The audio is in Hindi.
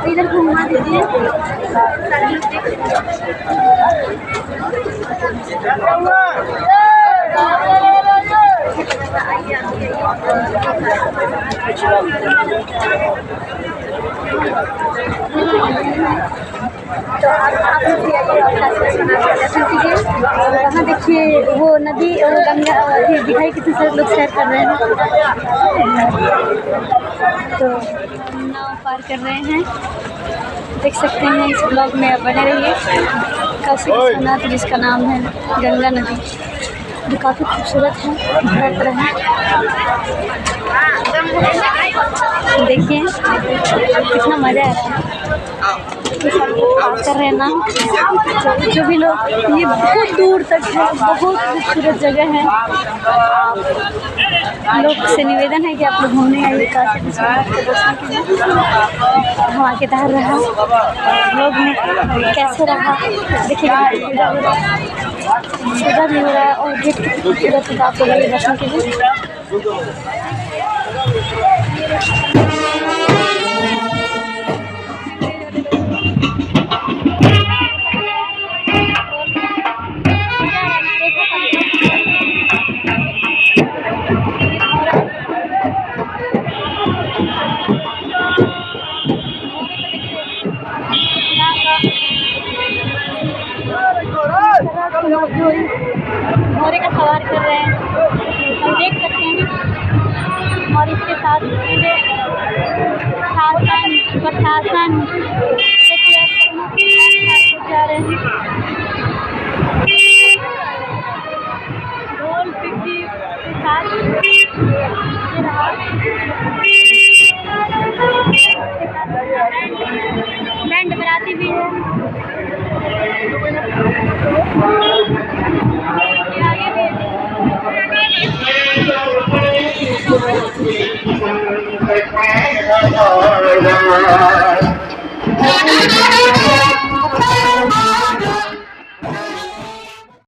इधर घुमा दीजिए। वहाँ देखिए वो नदी और गंगा दिखाई कितने सारे लोग सैर कर रहे हैं। तो नाव पार कर रहे हैं, देख सकते हैं। इस ब्लॉग में बने रहिए। काशी विश्वनाथ जिसका नाम है गंगा नदी, जो काफ़ी खूबसूरत है, हर तरह है। देखिए कितना मज़ा आ रहा है। कर रहे हैं ना जो भी लोग, ये बहुत दूर तक है, बहुत खूबसूरत जगह है। लोग से निवेदन है कि आप लोग घूमने आइए काशी विश्वनाथ के दर्शन के लिए। हम आके टहल रहा लोग में कैसे रहा देखिए, सुधा भी हो रहा है और गेट खूबसूरत है। आप लोग आइए दर्शन के लिए। घोड़े का सवार कर रहे हैं, हम देख सकते हैं। और इसके साथ शासन प्रशासन जा रहे हैं। ढोल पिपी के साथ बैंड बराती भी है। आगे भी